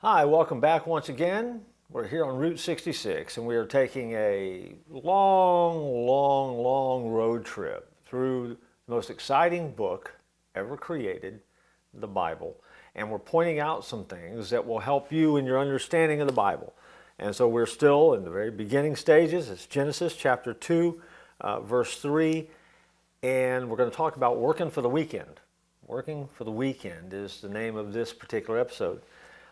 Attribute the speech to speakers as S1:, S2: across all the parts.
S1: Hi, welcome back once again. We're here on Route 66 and we are taking a long road trip through the most exciting book ever created, the Bible. And we're pointing out some things that will help you in your understanding of the Bible. And so we're still in the very beginning stages. It's Genesis chapter 2, verse 3. And we're going to talk about working for the weekend. Working for the weekend is the name of this particular episode.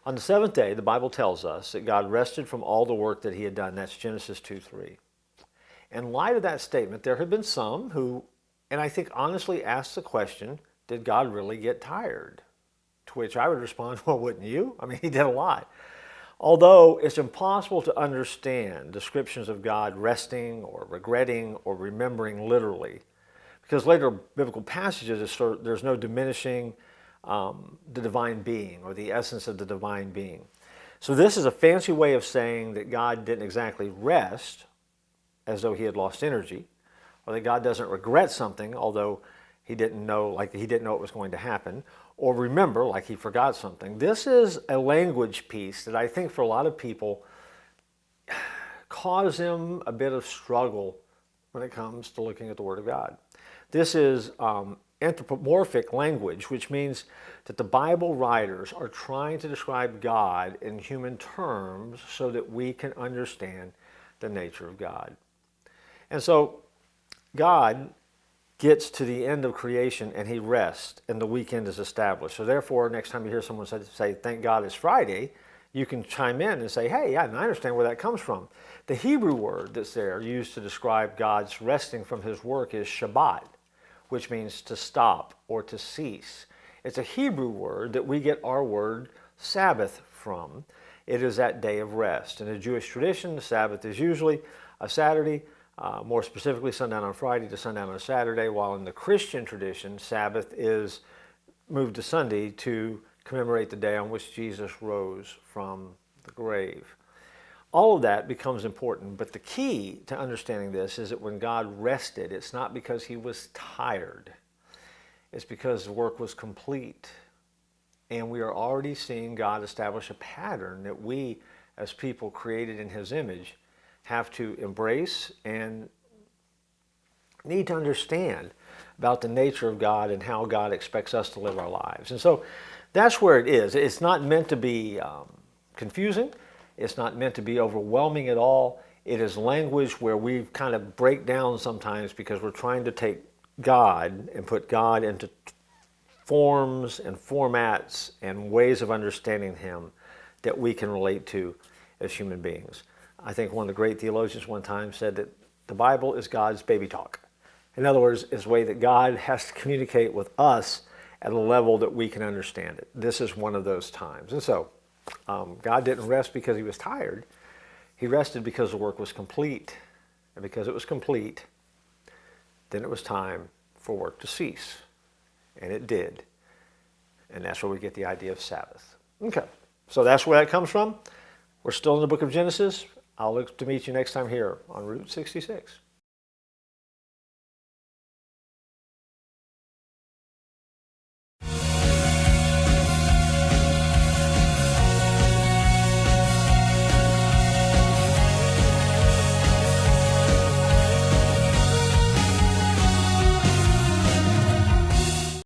S1: On the seventh day, the Bible tells us that God rested from all the work that he had done. That's Genesis 2:3. In light of that statement, there have been some who, and I think honestly asked the question, did God really get tired? To which I would respond, well, wouldn't you? I mean, he did a lot. Although it's impossible to understand descriptions of God resting or regretting or remembering literally, because later biblical passages, there's no diminishing the divine being or the essence of the divine being. So this is a fancy way of saying that God didn't exactly rest as though he had lost energy, or that God doesn't regret something although he didn't know it was going to happen, or remember like he forgot something. This is a language piece that I think for a lot of people cause them a bit of struggle when it comes to looking at the Word of God. This is anthropomorphic language, which means that the Bible writers are trying to describe God in human terms so that we can understand the nature of God. And so God gets to the end of creation and he rests and the weekend is established. So therefore, next time you hear someone say, thank God it's Friday, you can chime in and say, hey, yeah, and I understand where that comes from. The Hebrew word that's there used to describe God's resting from his work is Shabbat, which means to stop or to cease. It's a Hebrew word that we get our word Sabbath from. It is that day of rest. In the Jewish tradition, the Sabbath is usually a Saturday, more specifically sundown on Friday to sundown on Saturday, while in the Christian tradition, Sabbath is moved to Sunday to commemorate the day on which Jesus rose from the grave. All of that becomes important, but the key to understanding this is that when God rested, it's not because he was tired. It's because the work was complete. And we are already seeing God establish a pattern that we, as people created in his image, have to embrace and need to understand about the nature of God and how God expects us to live our lives. And so that's where it is. It's not meant to be confusing. It's not meant to be overwhelming at all. It is language where we kind of break down sometimes because we're trying to take God and put God into forms and formats and ways of understanding him that we can relate to as human beings. I think one of the great theologians one time said that the Bible is God's baby talk. In other words, it's a way that God has to communicate with us at a level that we can understand it. This is one of those times. And so, God didn't rest because he was tired. He rested because the work was complete. And because it was complete, then it was time for work to cease. And it did. And that's where we get the idea of Sabbath. Okay, so that's where that comes from. We're still in the book of Genesis. I'll look to meet you next time here on Route 66.